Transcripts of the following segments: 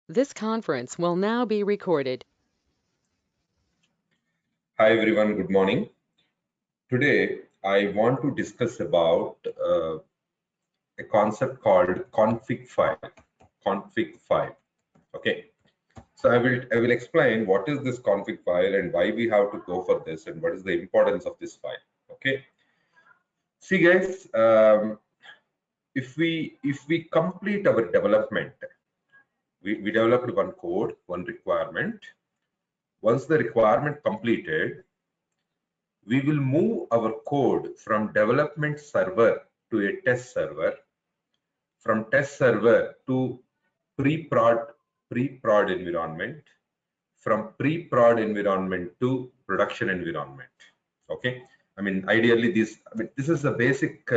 This conference will now be recorded. Hi everyone, good morning. Today I want to discuss about a concept called config file. Config file. Okay. So I will explain what is this config file and why we have to go for this and what is the importance of this file. Okay. See guys, if we complete our development, we developed one code, one requirement. Once the requirement completed, we will move our code from development server to a test server, from test server to pre-prod environment, from pre-prod environment to production environment. Okay, I mean ideally this is the basic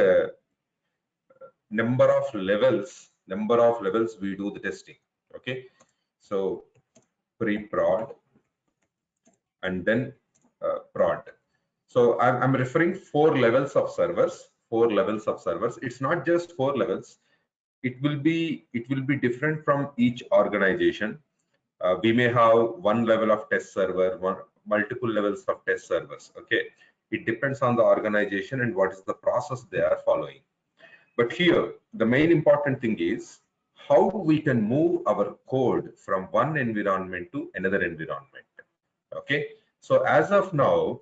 number of levels we do the testing. Okay, so pre-prod and then prod. So I'm referring four levels of servers. It's not just four levels. It will be different from each organization. We may have one level of test server, multiple levels of test servers. Okay, it depends on the organization and what is the process they are following. But here, the main important thing is how we can move our code from one environment to another environment. Okay, so as of now,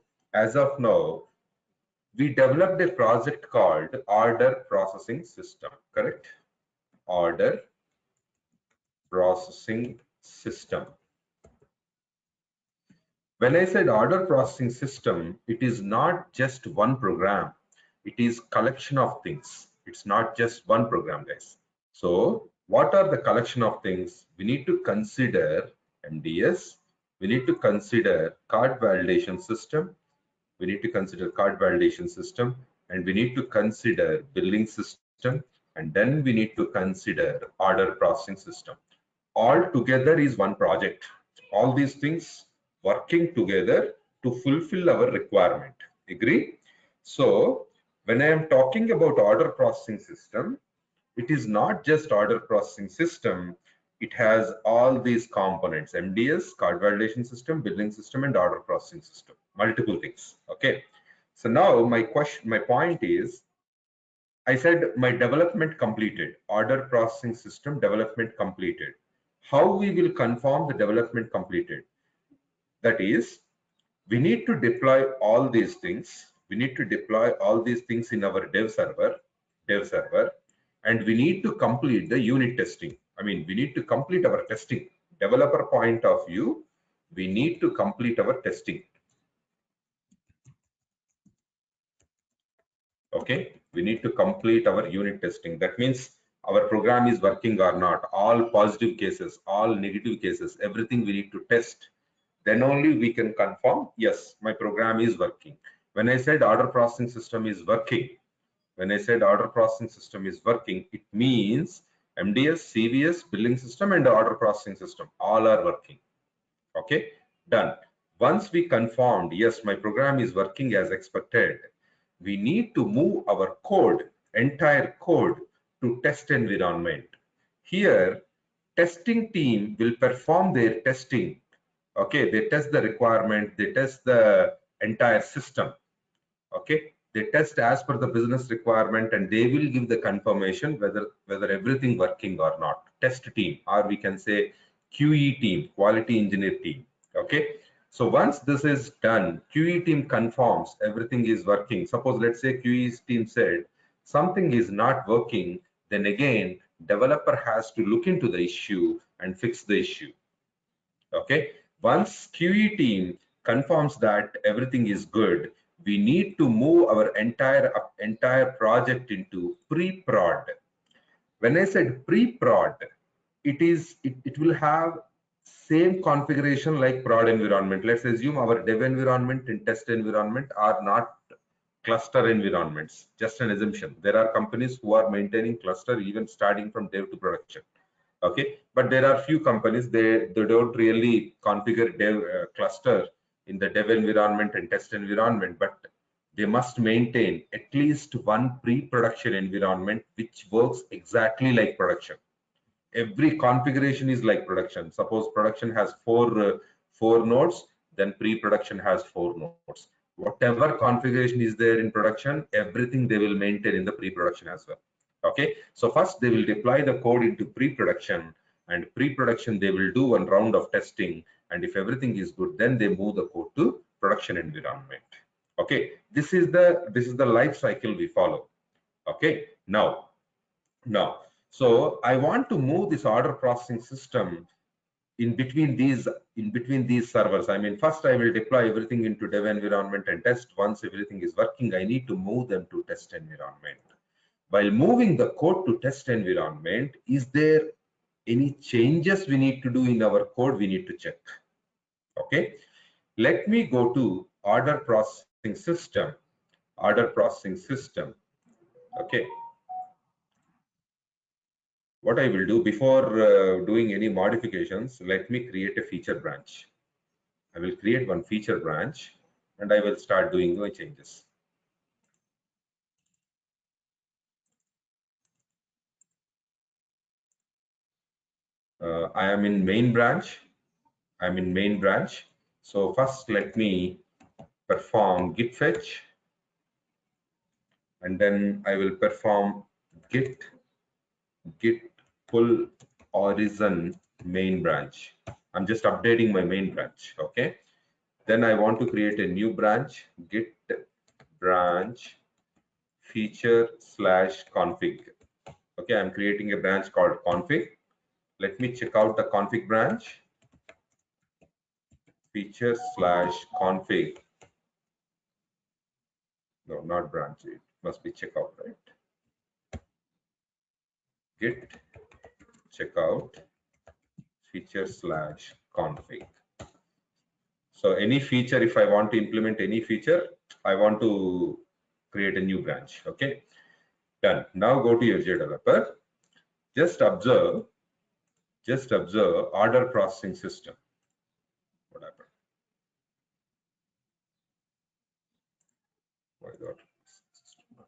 we developed a project called Order Processing System, correct? Order Processing System. When I said Order Processing System, it is not just one program. It is collection of things. It's not just one program, guys. So what are the collection of things? We need to consider MDS. We need to consider card validation system. We need to consider card validation system, and we need to consider billing system, and then we need to consider order processing system. All together is one project. All these things working together to fulfill our requirement. Agree? So when I am talking about order processing system, it is not just order processing system. It has all these components: MDS, card validation system, billing system, and order processing system. Multiple things. Okay. So now my point is, I said my development completed, order processing system development completed. How we will confirm the development completed? That is, we need to deploy all these things. We need to deploy all these things in our dev server, and we need to complete the unit testing. I mean, we need to complete our testing. Developer point of view, we need to complete our testing. Okay, we need to complete our unit testing. That means our program is working or not. All positive cases, all negative cases, everything we need to test. Then only we can confirm, yes, my program is working. When I said order processing system is working, it means MDS, CVS, billing system, and order processing system all are working. Okay, done. Once we confirmed, yes, my program is working as expected, we need to move our code, entire code, to test environment. Here, testing team will perform their testing. Okay, they test the requirement, they test the entire system. Okay, they test as per the business requirement, and they will give the confirmation whether everything working or not. Test team, or we can say QE team, quality engineer team. Okay, so once this is done, QE team confirms everything is working. Suppose let's say QE team said something is not working, then again developer has to look into the issue and fix the issue. Okay, once QE team confirms that everything is good, we need to move our entire project into pre-prod. When I said pre-prod, it will have same configuration like prod environment. Let's assume our dev environment and test environment are not cluster environments. Just an assumption. There are companies who are maintaining cluster even starting from dev to production. Okay, but there are few companies, they don't really configure dev cluster in the dev environment and test environment, but they must maintain at least one pre-production environment which works exactly like production. Every configuration is like production. Suppose production has four nodes, then pre-production has 4 nodes. Whatever configuration is there in production, everything they will maintain in the pre-production as well. Okay, so first they will deploy the code into pre-production, and pre-production they will do one round of testing, and if everything is good, then they move the code to production environment. Okay, this is the life cycle we follow. Okay, now so I want to move this order processing system in between these servers. I mean, first I will deploy everything into dev environment and test. Once everything is working, I need to move them to test environment. While moving the code to test environment, is there any changes we need to do in our code? We need to check. Okay, let me go to order processing system. Okay, what I will do before doing any modifications, let me create a feature branch. I will create one feature branch and I will start doing my changes. I am in main branch. So first let me perform git fetch, and then I will perform git pull origin main branch. I'm just updating my main branch. Okay, then I want to create a new branch, git branch feature/config. Okay, I'm creating a branch called config. Let me check out the config branch, feature/config. No, not branch, it must be checkout, right? Git checkout feature/config. So any feature, if I want to implement any feature, I want to create a new branch. Okay, done. Now go to your JDeveloper. Just observe order processing system. What happened? Why the order processing system not?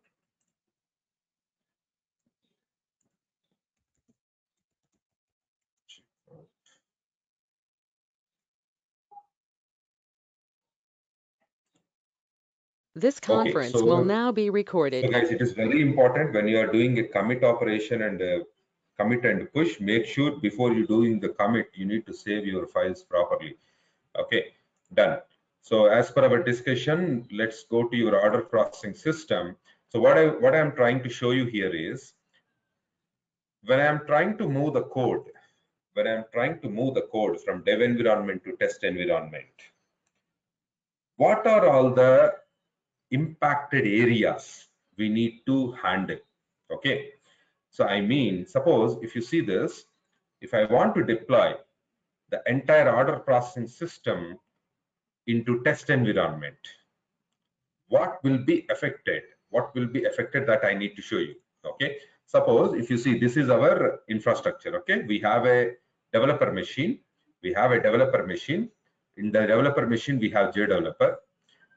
This Okay, conference will so now be recorded. guys, it is very important when you are doing a commit operation and commit and push, make sure before you doing the commit, you need to save your files properly. Okay, done. So as per our discussion, let's go to your order processing system. So what I'm trying to show you here is when I'm trying to move the code, from dev environment to test environment, what are all the impacted areas we need to handle? Okay, so I mean, suppose if you see this, if I want to deploy the entire order processing system into test environment, what will be affected that I need to show you. Okay, suppose if you see, this is our infrastructure. Okay, we have a developer machine. In the developer machine we have JDeveloper,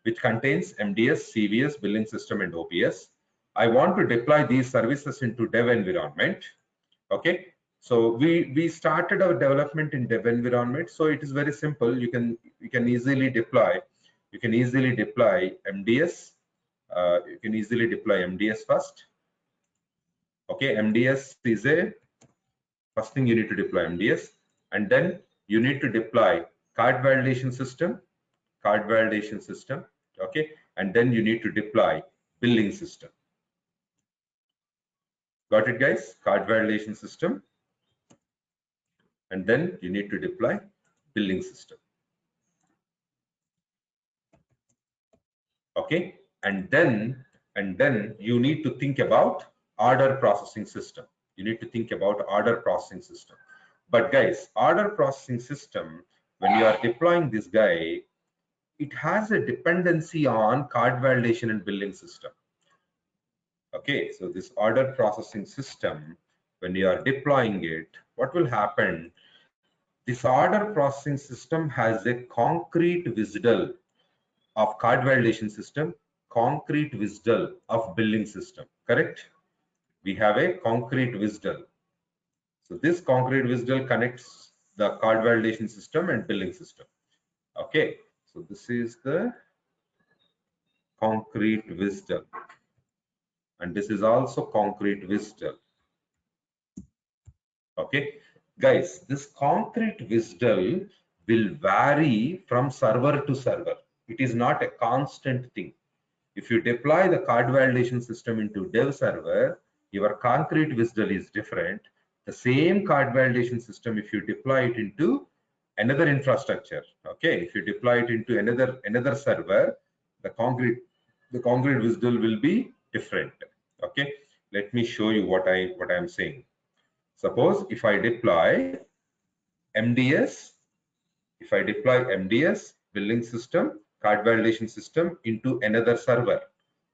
which contains MDS, CVS, billing system, and OPS. I want to deploy these services into dev environment. Okay, so we started our development in dev environment, so it is very simple. You can easily deploy MDS. You can easily deploy MDS first. Okay, MDS is a first thing you need to deploy MDS, and then you need to deploy card validation system. Okay, and then you need to deploy billing system. Got it, guys? Card validation system, and then you need to deploy billing system. Okay, and then you need to think about order processing system. But guys, order processing system, when you are deploying this guy, it has a dependency on card validation and billing system. Okay, so this order processing system, when you are deploying it, what will happen? This order processing system has a concrete WSDL of card validation system, concrete WSDL of billing system, correct? We have a concrete WSDL. So this concrete visual connects the card validation system and billing system. Okay, so this is the concrete visual, and this is also concrete visual. Okay, guys, this concrete visual will vary from server to server. It is not a constant thing. If you deploy the card validation system into dev server, your concrete visual is different. The same card validation system, if you deploy it into another infrastructure, okay, if you deploy it into another server, the concrete visual will be different. Okay, let me show you what I am saying. Suppose if I deploy MDS, billing system, card validation system into another server.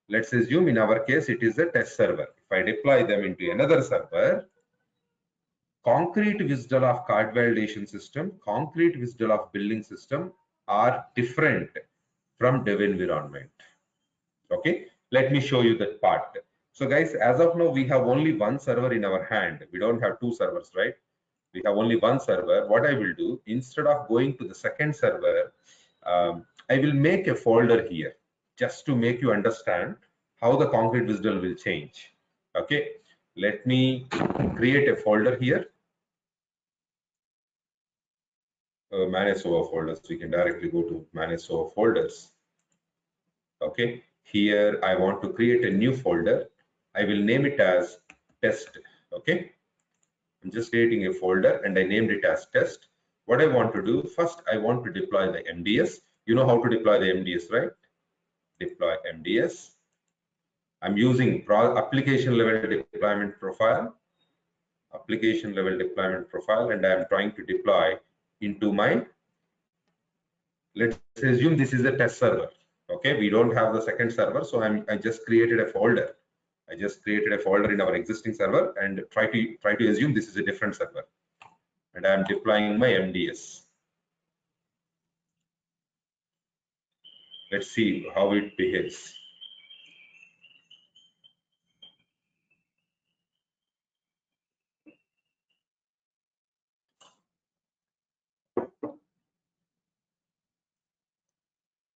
Let's assume in our case it is a test server. If I deploy them into another server, concrete visual of card validation system, concrete visual of billing system are different from dev environment. Okay, let me show you that part. So guys, as of now, we have only one server in our hand. We don't have two servers, right? We have only one server. What I will do, instead of going to the second server, I will make a folder here just to make you understand how the concrete visual will change. Okay, let me create a folder here. Manage server folders. We can directly go to manage server folders. Okay, here I want to create a new folder. I will name it as test. Okay, I'm just creating a folder and I named it as test. What I want to do, first I want to deploy the MDS. You know how to deploy the MDS, right? Deploy MDS. I'm using application level deployment profile, and I'm trying to deploy into my, let's assume this is a test server. Okay, we don't have the second server, so I just created a folder. I just created a folder in our existing server and try to assume this is a different server, and I'm deploying my MDS. Let's see how it behaves.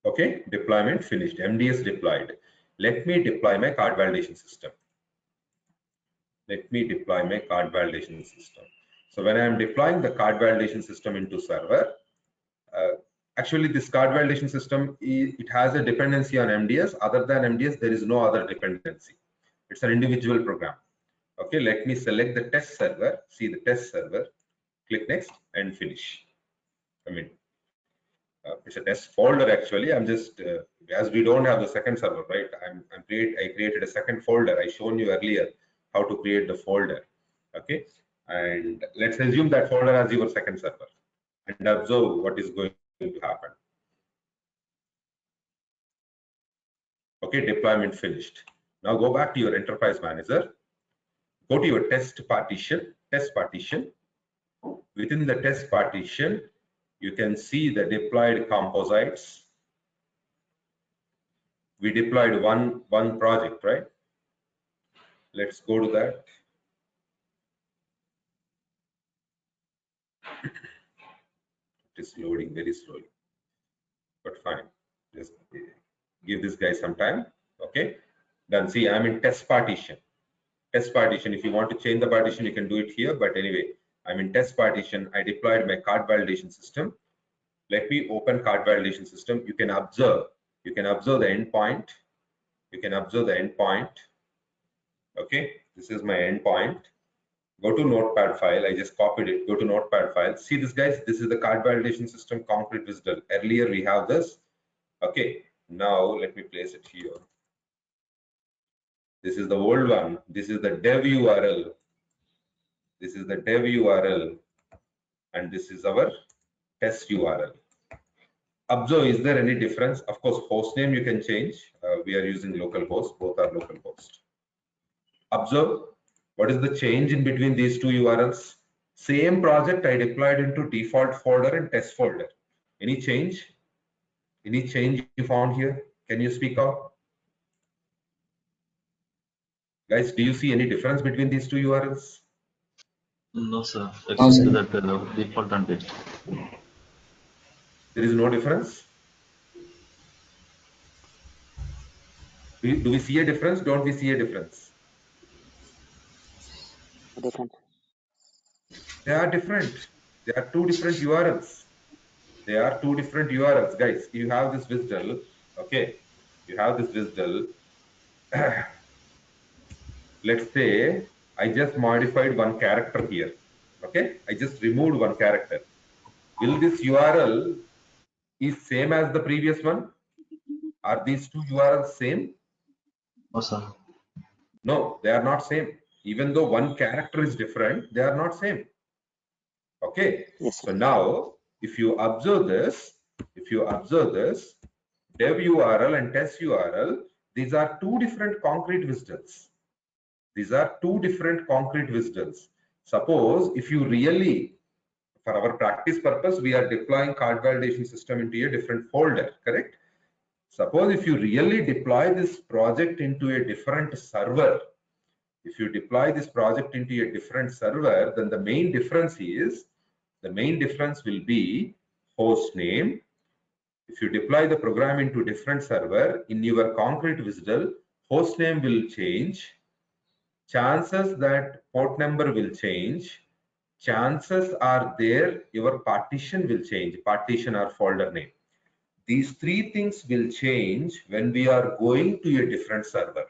Okay, deployment finished. MDS deployed. Let me deploy my card validation system. So when I am deploying the card validation system into server, actually this card validation system, it has a dependency on MDS. Other than MDS, there is no other dependency. It's an individual program. Okay, let me select the test server. See the test server. Click next and finish. It's a test folder actually. I'm just as we don't have the second server, right? I created a second folder. I shown you earlier how to create the folder. Okay, and let's assume that folder as your second server and observe what is going to happen. Okay, deployment finished. Now go back to your enterprise manager. Go to your test partition. Within the test partition, you can see the deployed composites. We deployed one project, right? Let's go to that. It is loading very slowly, but fine. Just give this guy some time. Okay, done. See, I'm in test partition. If you want to change the partition, you can do it here, but anyway, I'm in test partition. I deployed my card validation system. Let me open card validation system. You can observe the endpoint. Okay, this is my endpoint. Go to notepad file. I just copied it. Go to notepad file. See this, guys. This is the card validation system concrete visual. Earlier we have this. Okay, now let me place it here. This is the old one. This is the dev URL. And this is our test URL. Observe, is there any difference? Of course, host name you can change. We are using localhost. Both are localhost. Observe, what is the change in between these two URLs? Same project I deployed into default folder and test folder. Any change? Any change you found here? Can you speak out? Guys, do you see any difference between these two URLs? No, sir. Except that default and it. There is no difference. Do we see a difference? Don't we see a difference? Different. They are different. They are two different URLs. They are two different URLs, guys. You have this WSDL, okay? You have this WSDL. Let's say I just modified one character here, okay? I just removed one character. Will this URL is same as the previous one? Are these two URLs same? No, sir. No, they are not same. Even though one character is different, they are not same. Okay. Yes, sir. So now, if you observe this, dev URL and test URL, these are two different concrete WSDLs. These are two different concrete WSDLs. Suppose if you really, for our practice purpose, we are deploying card validation system into a different folder, correct? Suppose if you really deploy this project into a different server, if you deploy this project into a different server, then the main difference will be host name. If you deploy the program into different server, in your concrete WSDL, host name will change. Chances that port number will change. Chances are there your partition will change, partition or folder name. These three things will change when we are going to a different server,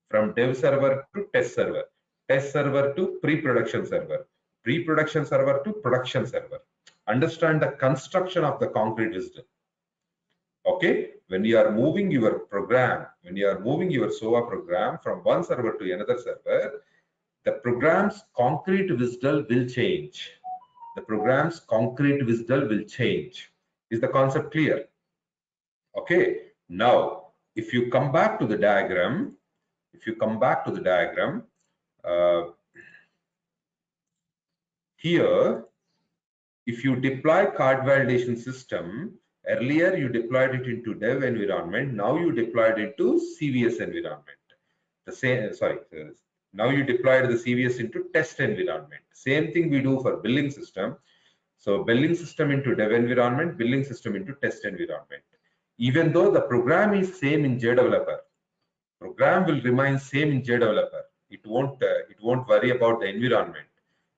from dev server to test server to pre-production server to production server. Understand the construction of the concrete WSDL. Okay, when you are moving your program, when you are moving your SOA program from one server to another server, the program's concrete WSDL will change. The program's concrete WSDL will change. Is the concept clear? Okay, now if you come back to the diagram, here, if you deploy card validation system, earlier you deployed it into dev environment, now you deployed it to CVS environment. The same, now you deployed the CVS into test environment. Same thing we do for billing system. So billing system into dev environment, billing system into test environment. Even though the program is same in JDeveloper, program will remain same in JDeveloper. It won't worry about the environment.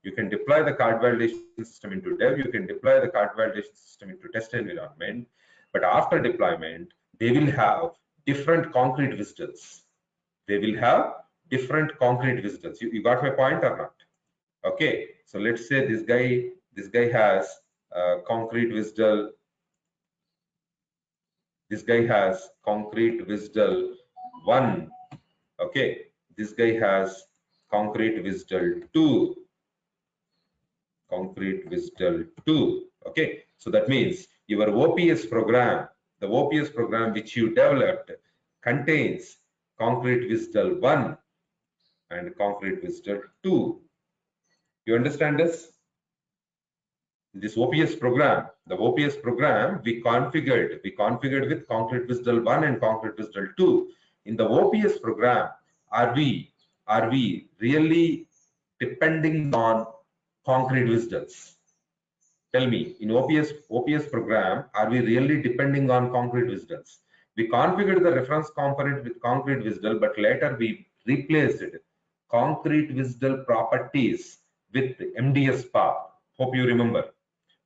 You can deploy the card validation system into dev, you can deploy the card validation system into test environment, but after deployment, they will have different concrete WSDLs. They will have different concrete WSDLs. You got my point or not? Okay, so let's say this guy has concrete WSDL. This guy has concrete WSDL 1. Okay, this guy has concrete WSDL 2. Concrete WSDL 2. Okay, so that means your OPS program, the OPS program which you developed, contains concrete WSDL 1 and concrete WSDL 2. You understand this? This OPS program, the OPS program we configured with concrete WSDL 1 and concrete WSDL 2. In the OPS program, are we really depending on concrete WSDLs? Tell me, in OPS program, are we really depending on concrete WSDLs? We configured the reference component with concrete WSDL, but later we replaced it, concrete WSDL properties with MDS path. Hope you remember.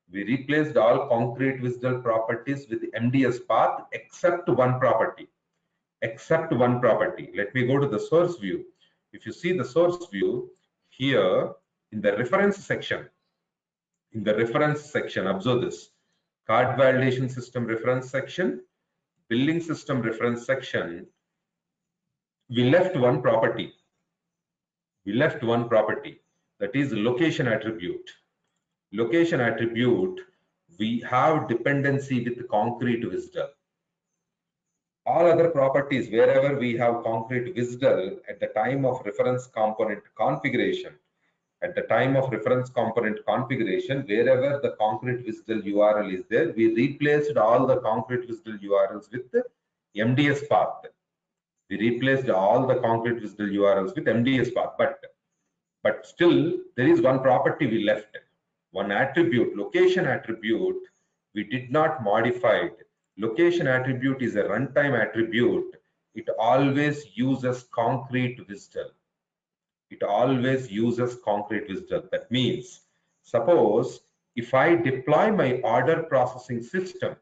We replaced all concrete WSDL properties with MDS path except one property. Let me go to the source view. If you see the source view here in the reference section, observe this. Card validation system reference section, billing system reference section, we left one property. That is location attribute. Location attribute, we have dependency with concrete WSDL. All other properties, wherever we have concrete WSDL at the time of reference component configuration, wherever the concrete WSDL URL is there, we replaced all the concrete WSDL URLs with the MDS path. But but still there is one property we left, one attribute, location attribute, we did not modify it. Location attribute is a runtime attribute. It always uses concrete WSDL. It always uses concrete WSDL. That means, suppose if I deploy my order processing system,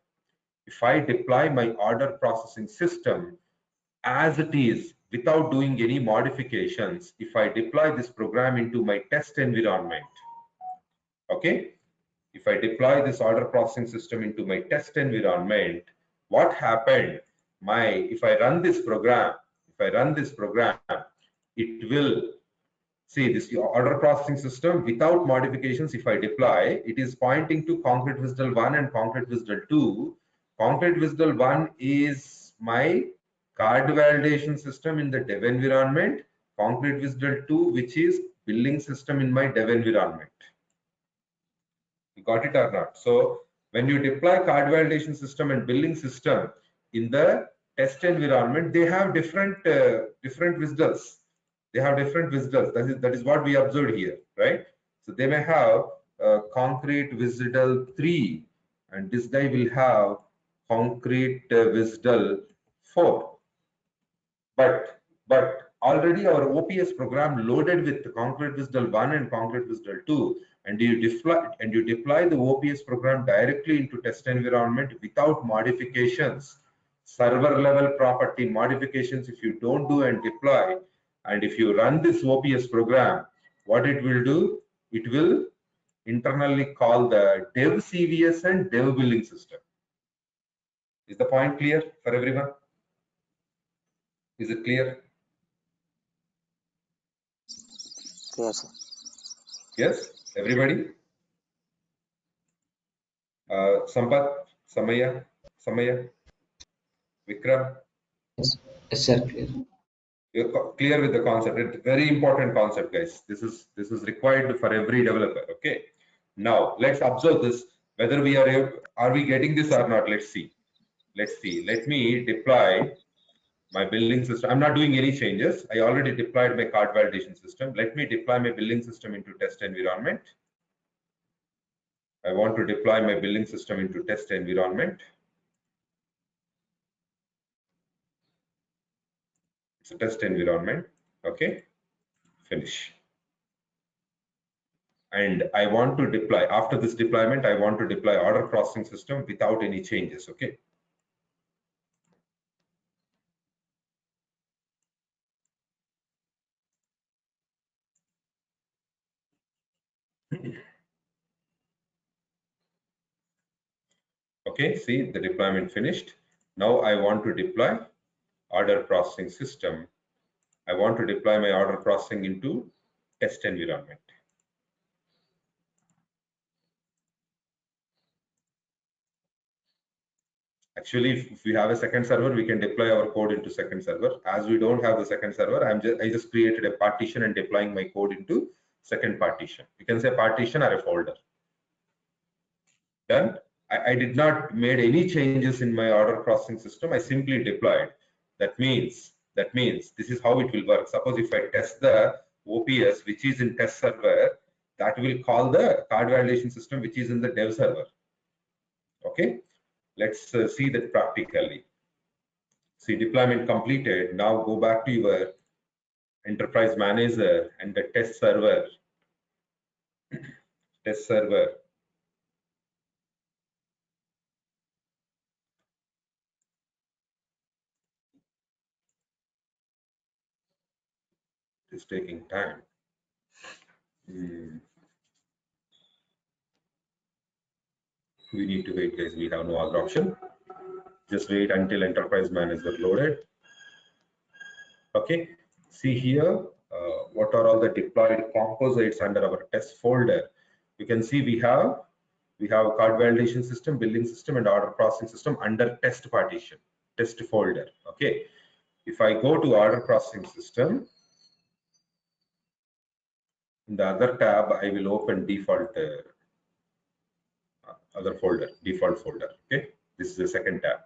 as it is without doing any modifications, if I deploy this program into my test environment, okay, if I deploy this order processing system into my test environment, what happened? If I run this program, it will see this order processing system without modifications. If I deploy, it is pointing to concrete WSDL 1 and concrete WSDL 2. Concrete WSDL 1 is my card validation system in the dev environment. Concrete WSDL 2, which is billing system in my dev environment. You got it or not? So when you deploy card validation system and billing system in the test environment, they have different WSDLs. They have different WSDLs. That is what we observed here, right? So they may have concrete WSDL 3, and this guy will have concrete WSDL 4. But already our OPS program loaded with concrete WSDL 1 and concrete WSDL 2, and you deploy the OPS program directly into test environment without modifications, server level property modifications. If you don't do and deploy, and if you run this OPS program, what it will do? It will internally call the dev CVS and dev billing system. Is the point clear for everyone? Is it clear? Yes, sir. Yes, everybody? Sampath, Samaya, Vikram, Yes, sir, clear. you're clear with the concept. It's very important concept, guys. This is required for every developer. Okay. Now let's observe this. Whether are we getting this or not? Let's see. Let me deploy my billing system. I'm not doing any changes. I already deployed my card validation system. Let me deploy my billing system into test environment. I want to deploy my billing system into test environment. It's a test environment. Okay, finish. And I want to deploy, after this deployment, I want to deploy order processing system without any changes. Okay. Okay, see the deployment finished. Now I want to deploy order processing system. I want to deploy my order processing into test environment. Actually, if we have a second server, we can deploy our code into second server. As we don't have the second server, I just created a partition and deploying my code into second partition. You can say partition or a folder. Done. I did not made any changes in my order processing system. I simply deployed. That means this is how it will work. Suppose if I test the OPS, which is in test server, that will call the card validation system, which is in the dev server. Okay, let's see that practically. See, deployment completed. Now go back to your enterprise manager and the test server. Test server. It is taking time. We need to wait, guys. We have no other option. Just wait until enterprise manager loaded. Okay, see here what are all the deployed composites under our test folder. You can see we have card validation system, billing system, and order processing system under test partition, test folder. Okay, if I go to order processing system, in the other tab I will open default other folder, default folder. Okay, this is the second tab.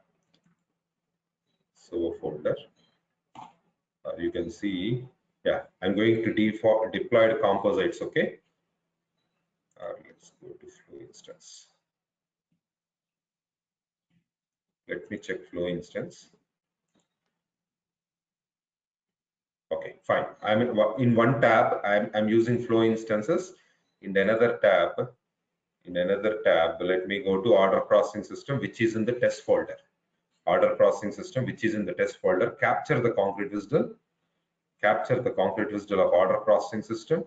So folder, you can see Yeah, I'm going to default deployed composites. Okay. Let's go to flow instance. Let me check flow instance. Okay, fine. I'm in one tab. I'm using flow instances. In another tab, let me go to order processing system, which is in the test folder. Order processing system, which is in the test folder. Capture the concrete WSDL. Capture the concrete WSDL of order processing system.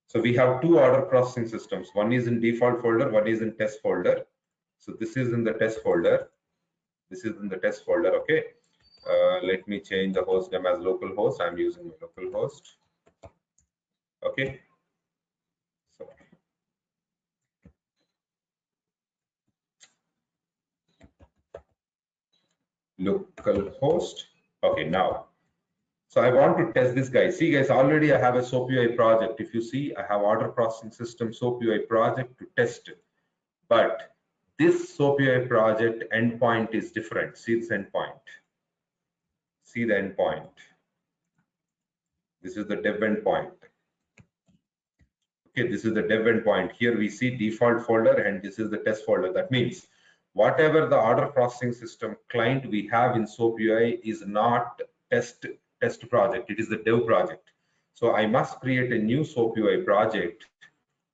So we have two order processing systems. One is in default folder, one is in test folder. So this is in the test folder. This is in the test folder. Okay. Let me change the host name as localhost. I'm using my localhost. Okay. So localhost. Okay, now. So I want to test this guy. See guys, already I have a SOAP UI project. If you see, I have order processing system SOAP UI project to test it. But this SOAP UI project endpoint is different. See this endpoint. See the endpoint. This is the dev endpoint. Okay, this is the dev endpoint. Here we see default folder and this is the test folder. That means whatever the order processing system client we have in SOAP UI is not test project. It is the dev project. So I must create a new SOAP UI project.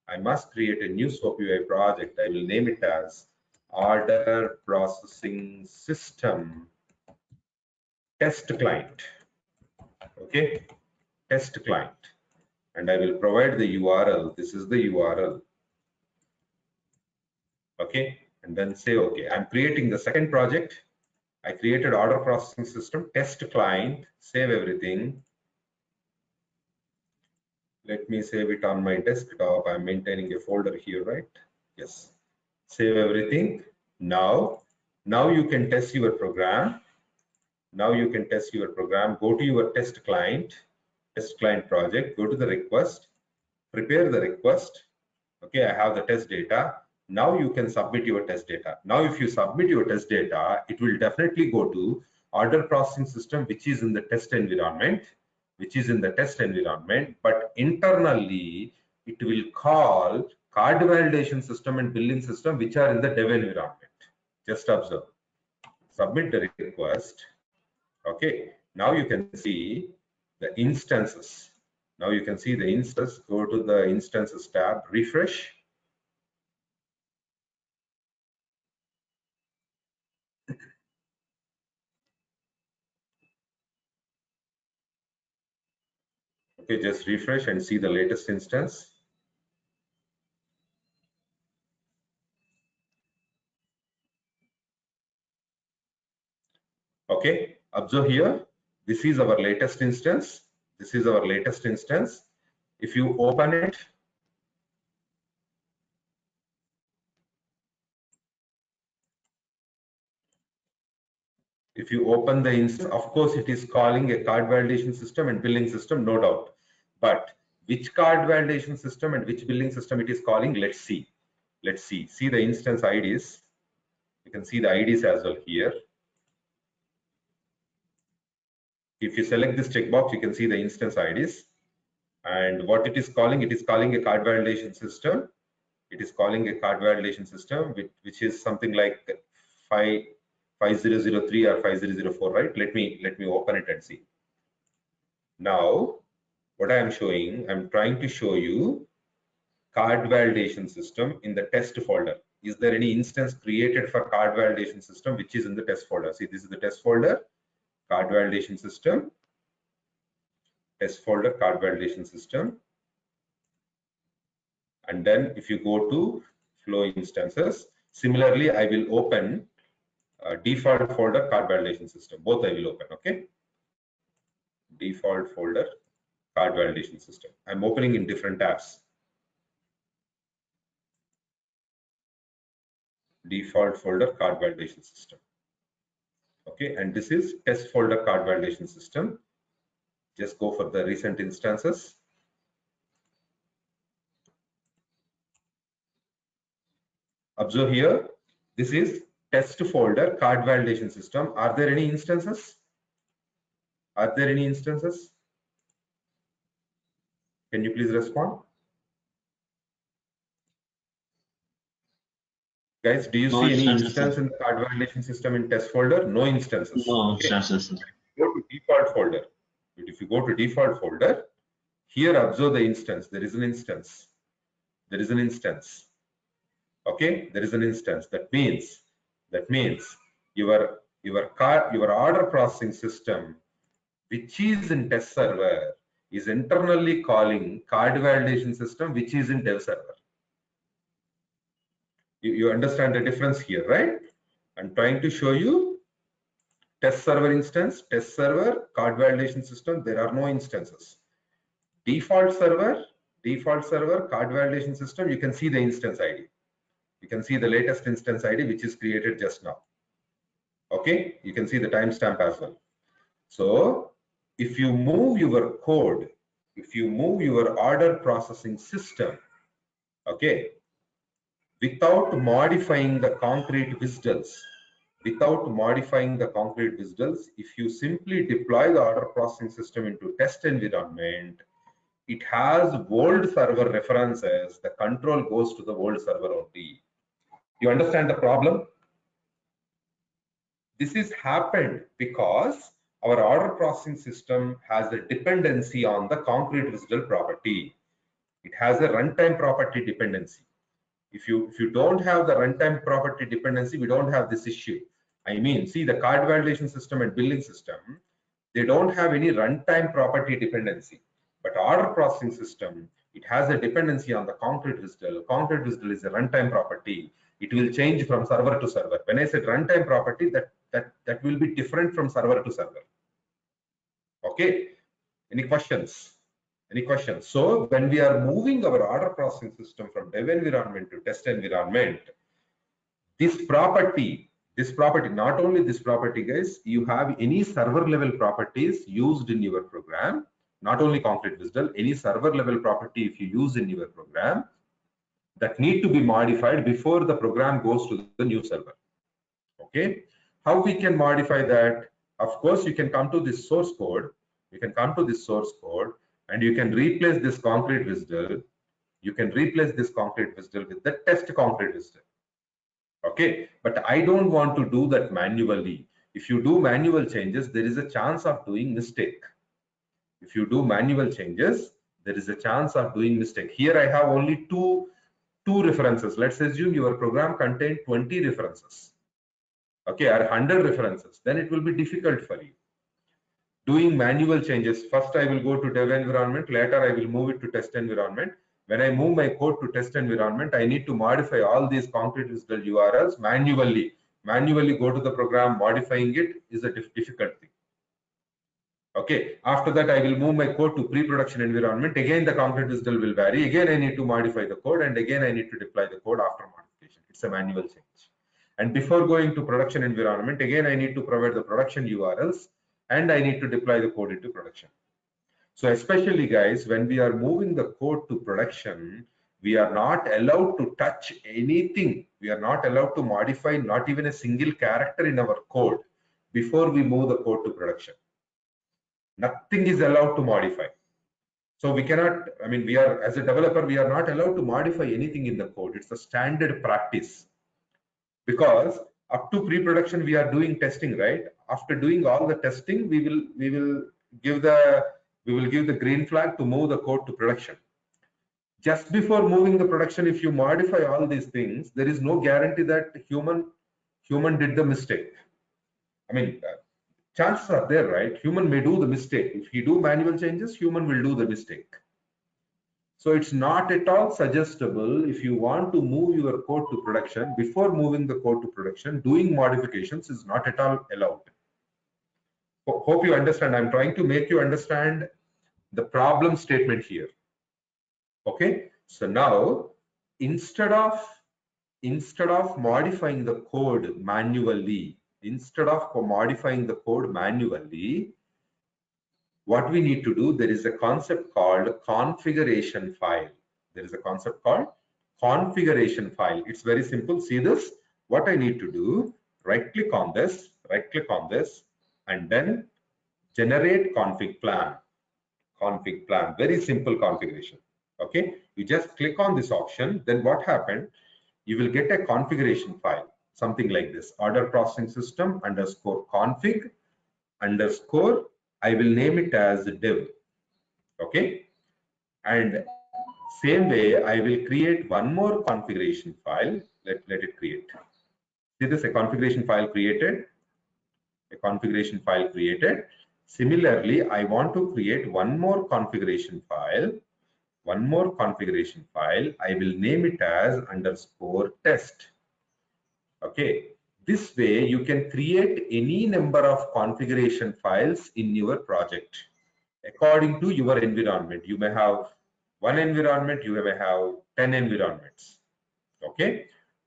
I must create a new SOAP UI project. I will name it as order processing system test client. Okay, test client. And I will provide the URL. This is the URL. Okay, and then say okay. I'm creating the second project. I created order processing system test client. Save everything. Let me save it on my desktop. I'm maintaining a folder here, right? Yes. Save everything. Now you can test your program. Now you can test your program. Go to your test client project. Go to the request. Prepare the request. Okay, I have the test data. Now you can submit your test data. Now if you submit your test data, it will definitely go to order processing system, which is in the test environment, but internally it will call card validation system and billing system, which are in the dev environment. Just observe. Submit the request. Okay, now you can see the instances. Now you can see the instance. Go to the instances tab, refresh. Okay, just refresh and see the latest instance. Okay, observe here. This is our latest instance. This is our latest instance. If you open it, if you open the instance, of course, it is calling a card validation system and billing system, no doubt. But which card validation system and which billing system it is calling, let's see. Let's see. See the instance IDs. You can see the IDs as well here. If you select this checkbox, you can see the instance IDs. And what it is calling a card validation system. It is calling a card validation system, which is something like 5003 or 5004, right? Let me open it and see. Now, what I am showing, I'm trying to show you card validation system in the test folder. Is there any instance created for card validation system which is in the test folder? See, this is the test folder, card validation system, test folder, card validation system. And then if you go to flow instances, similarly, I will open default folder, card validation system. Both I will open, okay? Default folder, card validation system. I'm opening in different tabs. Default folder, card validation system. Okay, and this is test folder, card validation system. Just go for the recent instances. Observe here, this is test folder, card validation system. Are there any instances? Are there any instances? Can you please respond? Guys, do you No see any instances, instance sir. in the card validation system in test folder? No instances. No Okay. instances, sir. Go to default folder. If you go to default folder, here observe the instance. There is an instance. There is an instance. Okay, there is an instance. That means your order processing system, which is in test server, is internally calling card validation system, which is in dev server. You understand the difference here, right? I'm trying to show you test server instance, test server, card validation system. There are no instances. Default server, card validation system. You can see the instance ID. You can see the latest instance ID, which is created just now. Okay, you can see the timestamp as well. So if you move your code, if you move your order processing system, okay, without modifying the concrete visuals, if you simply deploy the order processing system into test environment, it has old server references. The control goes to the old server only. You understand the problem? This is happened because our order processing system has a dependency on the concrete visual property. It has a runtime property dependency. If you don't have the runtime property dependency, we don't have this issue. I mean, see, the card validation system and billing system, they don't have any runtime property dependency. But order processing system, it has a dependency on the concrete visual. Concrete visual is a runtime property. It will change from server to server. When I said runtime property, that will be different from server to server. Okay. Any questions? Any questions? So when we are moving our order processing system from dev environment to test environment, this property, not only this property, guys, you have any server level properties used in your program, not only concrete visual, any server level property if you use in your program, that need to be modified before the program goes to the new server. Okay, how we can modify that? Of course, you can come to this source code. You can come to this source code and you can replace this concrete visual. You can replace this concrete visual with the test concrete visual. Okay, but I don't want to do that manually. If you do manual changes, there is a chance of doing mistake. If you do manual changes, there is a chance of doing mistake. Here I have only two references. Let's assume your program contained 20 references. Okay, or 100 references. Then it will be difficult for you. Doing manual changes, first I will go to dev environment, later I will move it to test environment. When I move my code to test environment, I need to modify all these concrete visual URLs manually. Manually go to the program, modifying it is a difficult thing. Okay, after that I will move my code to pre-production environment. Again, the concrete visual will vary. Again, I need to modify the code, and again I need to deploy the code after modification. It's a manual change. And before going to production environment, again I need to provide the production URLs, and I need to deploy the code into production. So especially, guys, when we are moving the code to production, we are not allowed to touch anything. We are not allowed to modify not even a single character in our code before we move the code to production. Nothing is allowed to modify. So we cannot, I mean, we are, as a developer, we are not allowed to modify anything in the code. It's a standard practice. Because up to pre-production we are doing testing, right? After doing all the testing, we will give the green flag to move the code to production. Just before moving the production, if you modify all these things, there is no guarantee that human did the mistake. I mean, chances are there, right? Human may do the mistake. If he do manual changes, human will do the mistake. So it's not at all suggestible if you want to move your code to production. Before moving the code to production, doing modifications is not at all allowed. Hope you understand. I'm trying to make you understand the problem statement here. Okay, so now instead of modifying the code manually, what we need to do, there is a concept called configuration file. It's very simple. See this? What I need to do, right click on this, and then generate config plan. config plan. Very simple configuration. Okay, you just click on this option. Then what happened? You will get a configuration file, something like this: order processing system underscore config underscore. I will name it as dev. Okay, and same way I will create one more configuration file. Let it create. See this, a configuration file created. A configuration file created. Similarly, I want to create one more configuration file. One more configuration file. I will name it as underscore test. Okay. This way you can create any number of configuration files in your project according to your environment. You may have one environment, you may have 10 environments. Okay.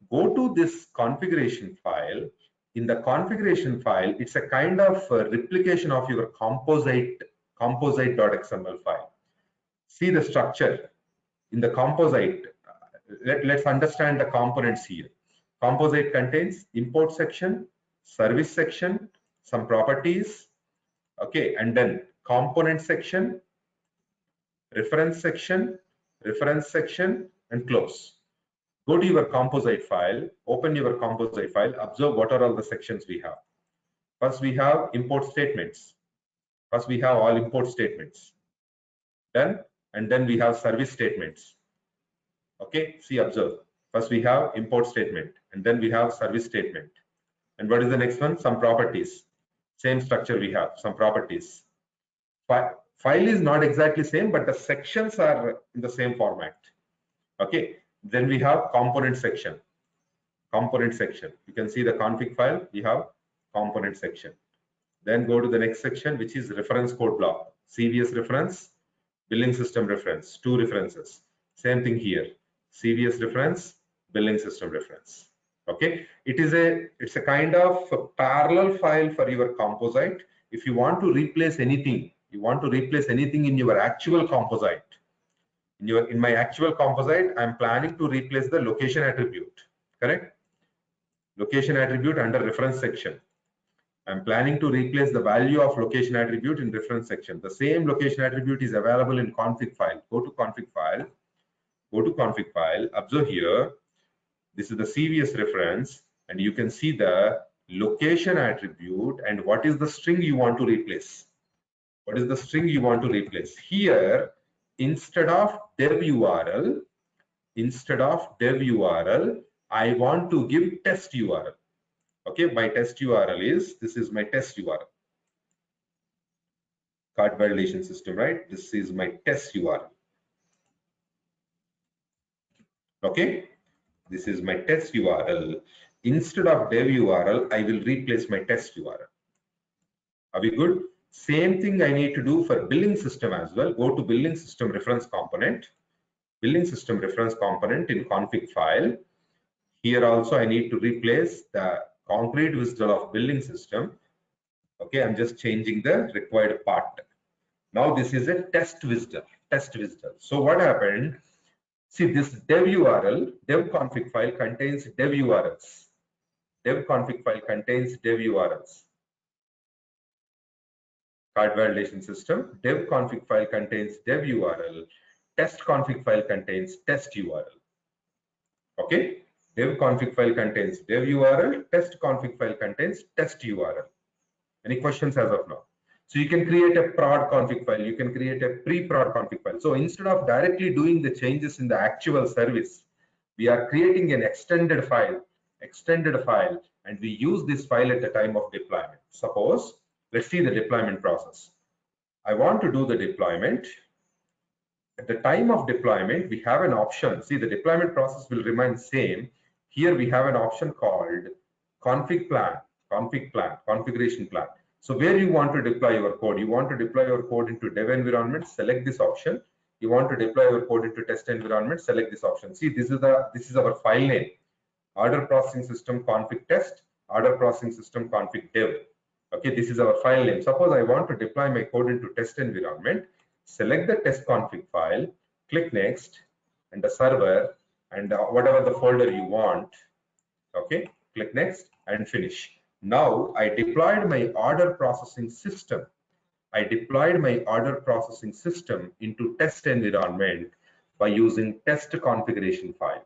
Go to this configuration file. In the configuration file, it's a kind of replication of your composite.xml file. See the structure in the composite. Let's understand the components here. Composite contains import section, service section, some properties, okay, and then component section, reference section, and close. Go to your composite file, open your composite file, observe what are all the sections we have. First, we have import statements. First, we have all import statements. Done. And then we have service statements. Okay, see, observe. First, we have import statement, and then we have service statement. And what is the next one? Some properties. Same structure we have, some properties. File is not exactly same, but the sections are in the same format. Okay, then we have component section. Component section. You can see the config file, we have component section. Then go to the next section, which is reference code block. CVS reference, billing system reference, two references. Same thing here. CVS reference, billing system reference. Okay, it's a kind of a parallel file for your composite. If you want to replace anything, in your actual composite, in my actual composite, I'm planning to replace the location attribute. Correct? Location attribute under reference section. I'm planning to replace the value of location attribute in reference section. The same location attribute is available in config file. Go to config file. Go to config file. Observe here. This is the CVS reference, and you can see the location attribute and what is the string you want to replace. What is the string you want to replace? Here, instead of dev URL, I want to give test URL. Okay, my test URL is, this is my test URL. Card validation system, right? This is my test URL. Okay, this is my test URL. Instead of dev URL, I will replace my test URL. Are we good? Same thing I need to do for billing system as well. Go to billing system reference component. Billing system reference component in config file. Here also I need to replace the concrete whistle of billing system. Okay, I'm just changing the required part. Now this is a test whistle. So what happened? See, this dev URL, dev config file contains dev URLs. Dev config file contains dev URLs. Card validation system, dev config file contains dev URL. Test config file contains test URL. Okay, dev config file contains dev URL. Test config file contains test URL. Any questions as of now? So you can create a prod config file. You can create a pre-prod config file. So instead of directly doing the changes in the actual service, we are creating an extended file, and we use this file at the time of deployment. Suppose, let's see the deployment process. I want to do the deployment. At the time of deployment, we have an option. See, the deployment process will remain same. Here we have an option called configuration plan. So where you want to deploy your code, you want to deploy your code into dev environment, select this option. You want to deploy your code into test environment, select this option. See, this is our file name: order processing system config test, order processing system config dev. Okay, this is our file name. Suppose I want to deploy my code into test environment. Select the test config file, click next, and the server, and whatever the folder you want. Okay, click next and finish. Now I deployed my order processing system. I deployed my order processing system into test environment by using test configuration file.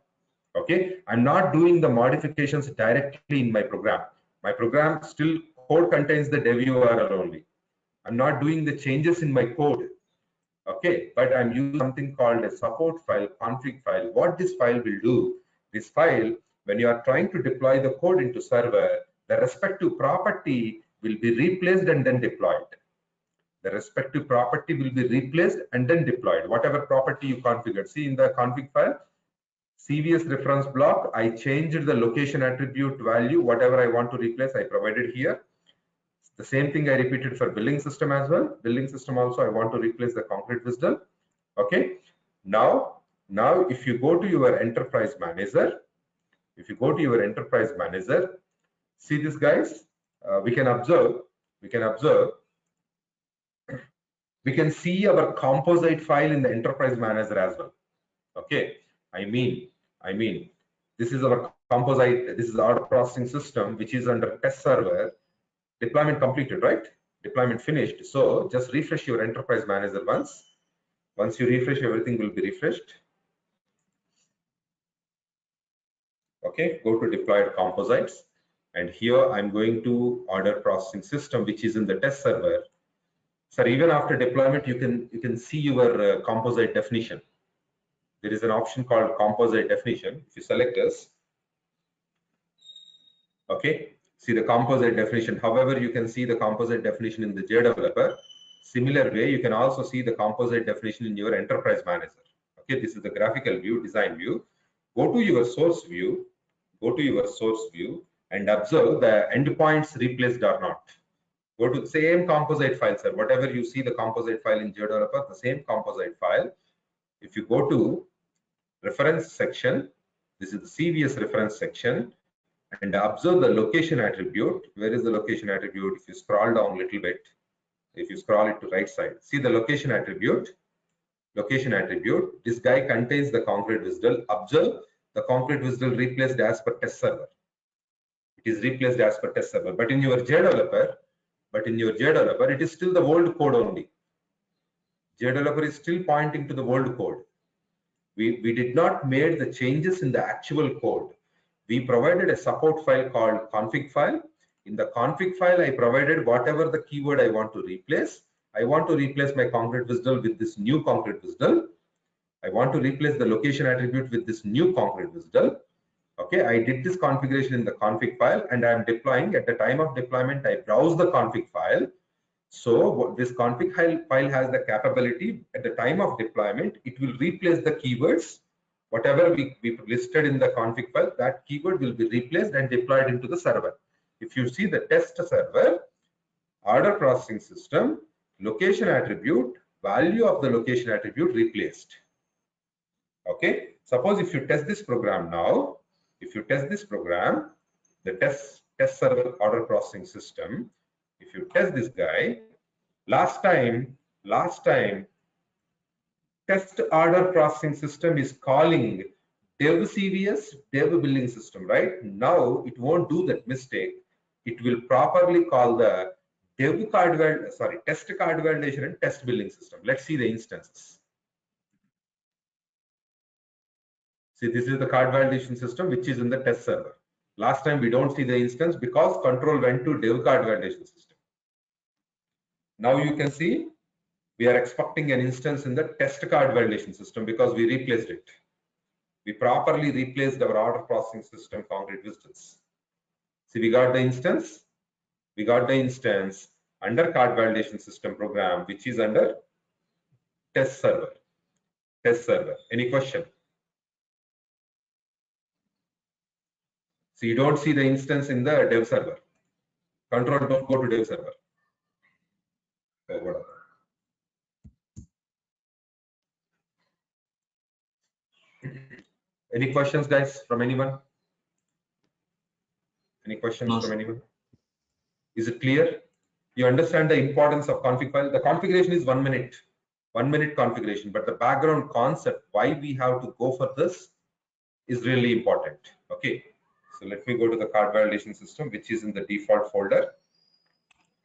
Okay, I'm not doing the modifications directly in my program. My program still code contains the dev URL only. I'm not doing the changes in my code. Okay, but I'm using something called a support file, config file. What this file will do, this file, when you are trying to deploy the code into server, the respective property will be replaced and then deployed. The respective property will be replaced and then deployed. Whatever property you configured. See in the config file, CVS reference block, I changed the location attribute value, whatever I want to replace, I provided here. The same thing I repeated for billing system as well. Billing system also, I want to replace the concrete wisdom. Okay. Now if you go to your enterprise manager, see this guys, we can see our composite file in the enterprise manager as well. Okay, I mean, this is our composite, this is the order processing system, which is under test server. Deployment completed, right? Deployment finished. So just refresh your enterprise manager once. Once you refresh, everything will be refreshed. Okay, go to deployed composites. And here I'm going to order processing system, which is in the test server. So even after deployment, you can see your composite definition. There is an option called composite definition. If you select this, okay, see the composite definition. However, you can see the composite definition in the JDeveloper. Similar way, you can also see the composite definition in your enterprise manager. Okay, this is the graphical view, design view. Go to your source view, and observe the endpoints replaced or not. Go to the same composite file, sir. Whatever you see the composite file in JDeveloper, the same composite file. If you go to reference section, this is the CVS reference section, and observe the location attribute. Where is the location attribute? If you scroll down a little bit, if you scroll it to right side, see the location attribute. This guy contains the concrete visual. Observe the concrete visual replaced as per test server. It is replaced as per test server. But in your JDeveloper, it is still the old code only. JDeveloper is still pointing to the old code. We did not made the changes in the actual code. We provided a support file called config file. In the config file, I provided whatever the keyword I want to replace. I want to replace my concrete visual with this new concrete visual. I want to replace the location attribute with this new concrete visual. Okay, I did this configuration in the config file, and I am deploying. At the time of deployment, I browse the config file. So this config file has the capability at the time of deployment, it will replace the keywords. Whatever we listed in the config file, that keyword will be replaced and deployed into the server. If you see the test server, order processing system, location attribute, value of the location attribute replaced. Okay, suppose if you test this program now, the test server order processing system, if you test this guy, last time test order processing system is calling dev CVS, dev billing system, right? Now it won't do that mistake. It will properly call the test card validation and test billing system. Let's see the instances. See, this is the card validation system, which is in the test server. Last time we don't see the instance because control went to dev card validation system. Now you can see we are expecting an instance in the test card validation system because we replaced it. We properly replaced our order processing system concrete visitors. See, we got the instance under card validation system program, which is under test server. Any question? So you don't see the instance in the dev server. Control don't go to dev server. Oh, whatever. Any questions, guys, from anyone? Any questions No, from sir. anyone? Is it clear? You understand the importance of config file? The configuration is 1 minute. 1 minute configuration, but the background concept, why we have to go for this, is really important. Okay, so let me go to the card validation system, which is in the default folder.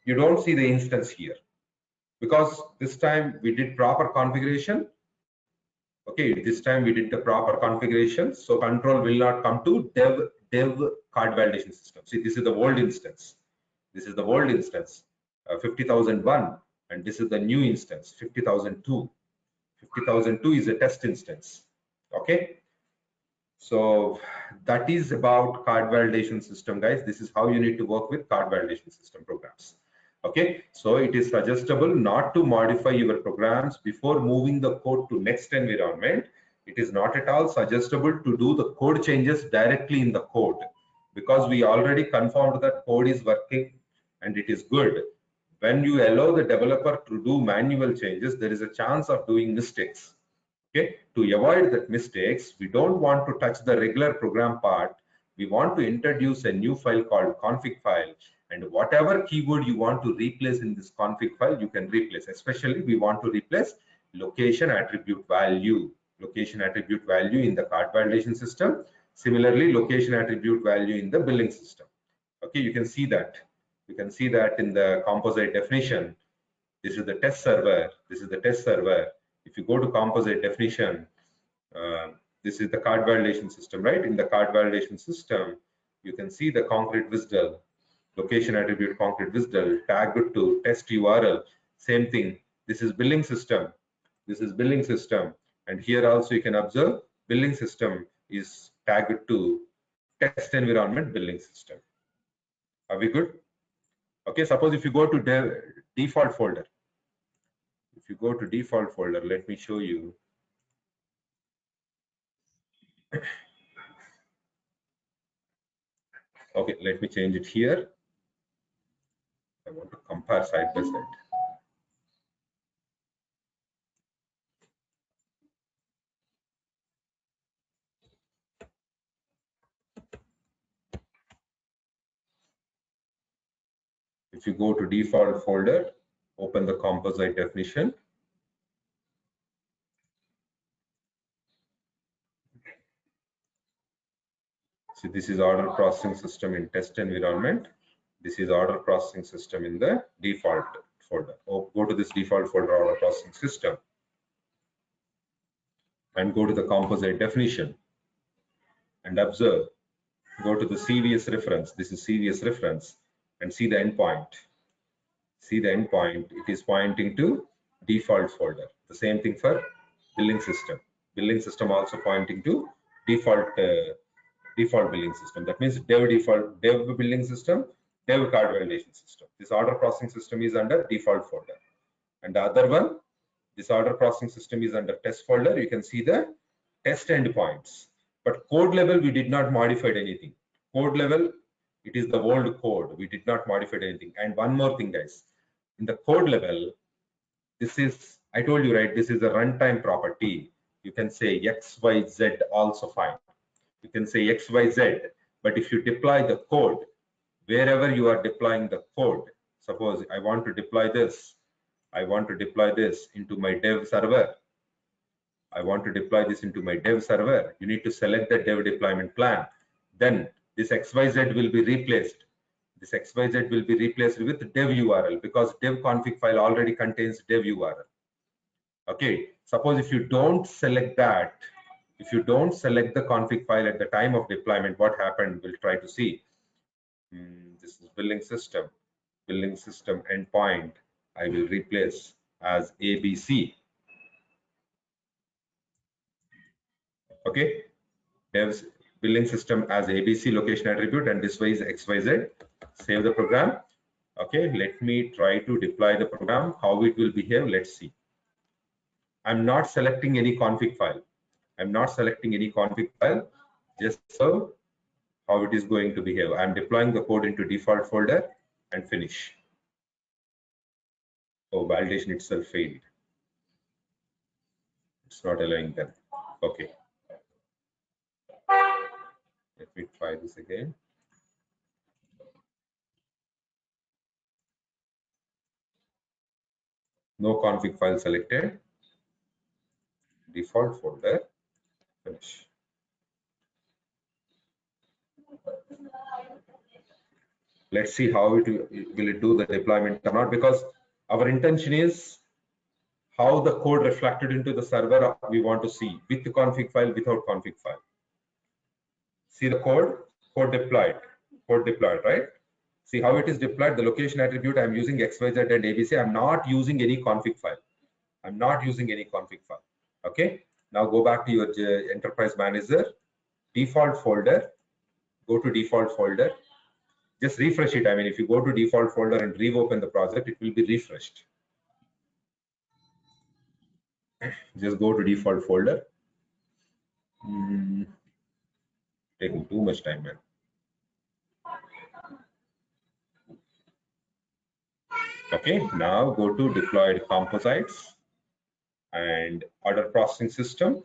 You don't see the instance here. because this time we did proper configuration. Okay, this time we did the proper configuration, so control will not come to dev card validation system. See, this is the old instance. This is the old instance, 50,001, and this is the new instance, 50,002. 50,002 is a test instance. Okay, so that is about card validation system, guys. This is how you need to work with card validation system programs. Okay, so it is suggestible not to modify your programs before moving the code to next environment. It is not at all suggestible to do the code changes directly in the code, because we already confirmed that code is working and it is good. When you allow the developer to do manual changes, there is a chance of doing mistakes. Okay, to avoid that mistakes, we don't want to touch the regular program part. We want to introduce a new file called config file, and whatever keyword you want to replace in this config file, you can replace. Especially we want to replace location attribute value in the card validation system. Similarly, location attribute value in the billing system. Okay, you can see that in the composite definition. This is the test server. If you go to composite definition, this is the card validation system, right? In the card validation system, you can see the concrete WSDL, location attribute concrete WSDL, tagged to test URL. Same thing. This is billing system. And here also you can observe billing system is tagged to test environment billing system. Are we good? Okay, suppose if you go to default folder. If you go to default folder, let me show you. Okay, let me change it here. I want to compare side by side. If you go to default folder, open the composite definition. See, this is order processing system in test environment. This is order processing system in the default folder. Go to this default folder, order processing system, and go to the composite definition and observe. Go to the CVS reference. This is CVS reference, and see the endpoint. It is pointing to default folder. The same thing for billing system. Billing system also pointing to default billing system. That means dev billing system, dev card validation system. This order processing system is under default folder, and the other one, this order processing system, is under test folder. You can see the test endpoints, but code level we did not modify anything. Code level, it is the old code. We did not modify anything. And one more thing, guys, in the code level, this is, I told you, right, this is a runtime property. You can say XYZ also fine. You can say XYZ, but if you deploy the code, wherever you are deploying the code, suppose I want to deploy this into my dev server. You need to select the dev deployment plan. Then this XYZ will be replaced. This XYZ will be replaced with dev URL, because dev config file already contains dev URL. Okay, suppose if you don't select that, if you don't select the config file at the time of deployment, what happened? We'll try to see. This is billing system endpoint. I will replace as ABC. Okay, devs billing system as ABC location attribute, and this way is XYZ. Save the program. Okay, let me try to deploy the program. How it will behave, let's see. I'm not selecting any config file. Just so how it is going to behave. I'm deploying the code into default folder and finish. Oh, validation itself failed. It's not allowing them. Okay. Let me try this again. No config file selected. Default folder. Finish. Let's see how will it do the deployment or not, because Our intention is how the code reflected into the server we want to see, with the config file, without config file. See the code deployed, right? See how it is deployed. The location attribute, I'm using XYZ and ABC. I'm not using any config file. Okay. Now go back to your enterprise manager, default folder, go to default folder. Just refresh it. I mean, if you go to default folder and reopen the project, it will be refreshed. Just go to default folder. Taking too much time, man. Okay, now go to deployed composites and order processing system.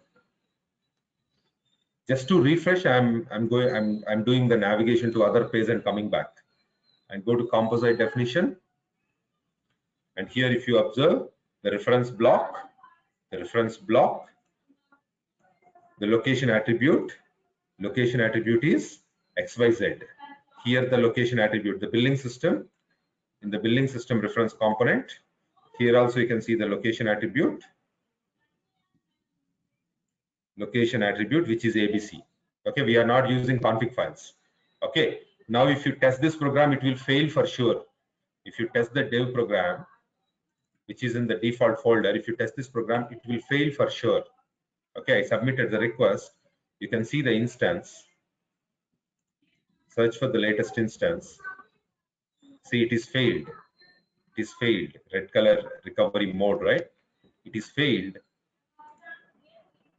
Just to refresh, I'm doing the navigation to other page and coming back. And go to composite definition. And here, if you observe the reference block, the location attribute is XYZ. Here the location attribute, the billing system, in the billing system reference component. Here also you can see the location attribute which is ABC. Okay, we are not using config files. Okay, now if you test this program, it will fail for sure. If you test the dev program, which is in the default folder, if you test this program, it will fail for sure. Okay, I submitted the request. You can see the instance. Search for the latest instance. See, it is failed. Red color recovery mode, right? It is failed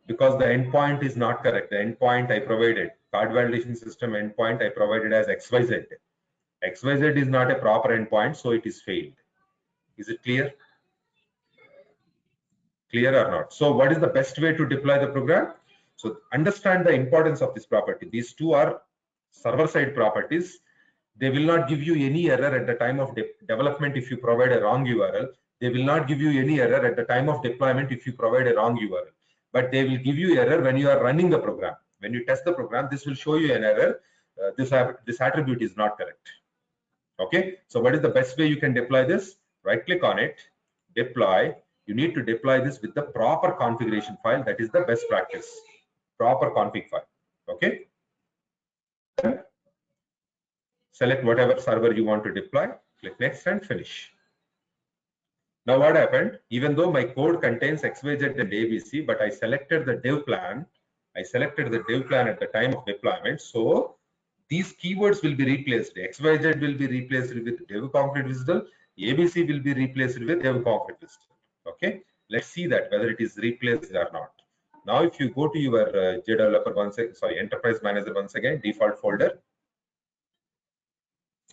because the endpoint is not correct. The endpoint I provided, card validation system endpoint I provided as XYZ. XYZ is not a proper endpoint, so it is failed. Is it clear? Clear or not? So what is the best way to deploy the program? So understand the importance of this property. These two are server-side properties. They will not give you any error at the time of development if you provide a wrong URL. They will not give you any error at the time of deployment if you provide a wrong URL. But they will give you error when you are running the program. When you test the program, this will show you an error. This attribute is not correct. Okay. So what is the best way you can deploy this? Right click on it, deploy. You need to deploy this with the proper configuration file. That is the best practice. Proper config file. Okay. Select whatever server you want to deploy. Click next and finish. Now what happened? Even though my code contains XYZ and ABC, but I selected the dev plan. at the time of deployment. So these keywords will be replaced. XYZ will be replaced with dev concrete visible. ABC will be replaced with dev concrete visible. Okay. Let's see that whether it is replaced or not. Now, if you go to your JDeveloper Enterprise Manager once again, default folder.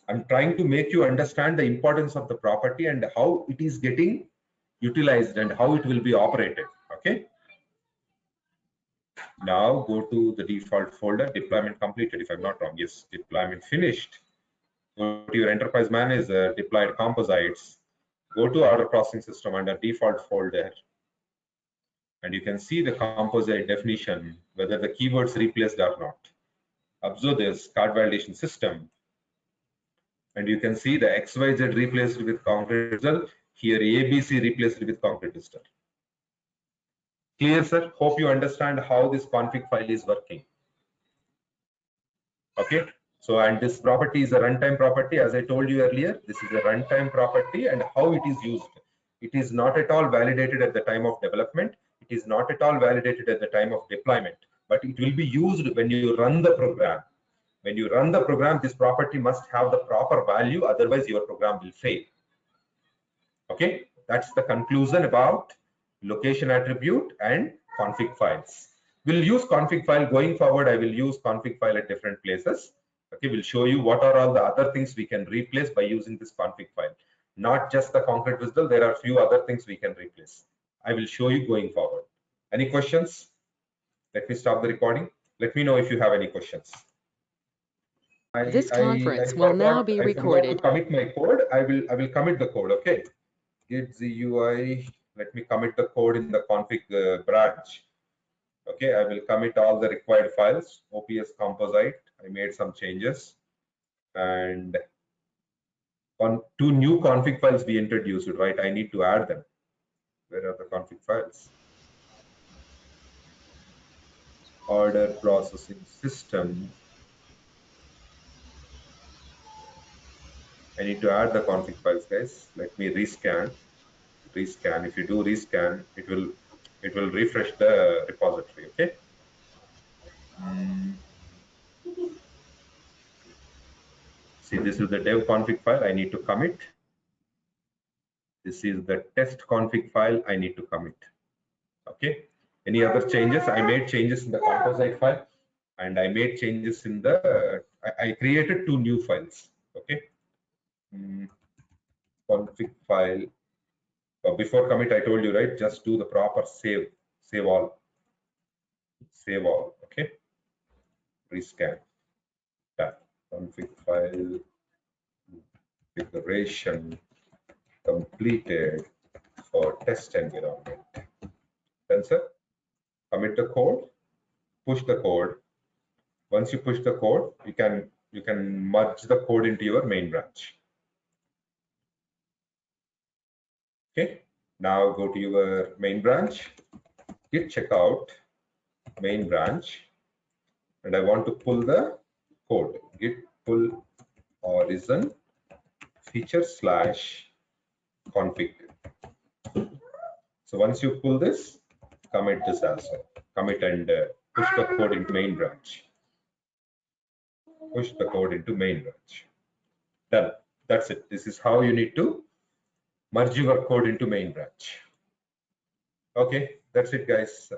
I'm trying to make you understand the importance of the property and how it is getting utilized and how it will be operated. Okay. Now go to the default folder, deployment completed. If I'm not wrong, yes, deployment finished. Go to your enterprise manager, deployed composites. Go to order processing system under default folder. And you can see the composite definition, whether the keywords replaced or not. Observe this card validation system. And you can see the XYZ replaced with concrete result. Here ABC replaced with concrete result. Clear, sir? Hope you understand how this config file is working. Okay. So, and this property is a runtime property. As I told you earlier, this is a runtime property and how it is used. It is not at all validated at the time of development. It is not at all validated at the time of deployment, but it will be used when you run the program. When you run the program, this property must have the proper value, otherwise your program will fail. Okay, that's the conclusion about location attribute and config files. We'll use config file going forward. I will use config file at different places. Okay, we'll show you what are all the other things we can replace by using this config file. Not just the concrete visual, there are few other things we can replace. I will show you going forward. Any questions? Let me stop the recording. Let me know if you have any questions. This conference will now be recorded. I forgot to commit my code. I will commit the code. Okay. Git GUI. Let me commit the code in the config branch. Okay. I will commit all the required files. OPS composite. I made some changes. And two new config files we introduced, right? I need to add them. Where are the config files? Order processing system. I need to add the config files, guys. Let me rescan. If you do rescan, it will refresh the repository. Okay. See, this is the dev config file. I need to commit. This is the test config file. I need to commit. Okay. Any other changes? I made changes in the composite file, and I made changes in the. I created two new files. Okay. Config file. Before commit, I told you, right? Just do the proper save all. Save all. Okay. Rescan. That config file configuration completed for test environment. Then, sir, commit the code, push the code. Once you push the code, you can merge the code into your main branch. Okay. Now go to your main branch, git checkout, main branch, and I want to pull the code. Git pull origin feature / config. So once you pull this, commit this as well. Commit and push the code into main branch. Push the code into main branch. Done. That's it. This is how you need to merge your code into main branch. Okay, that's it, guys.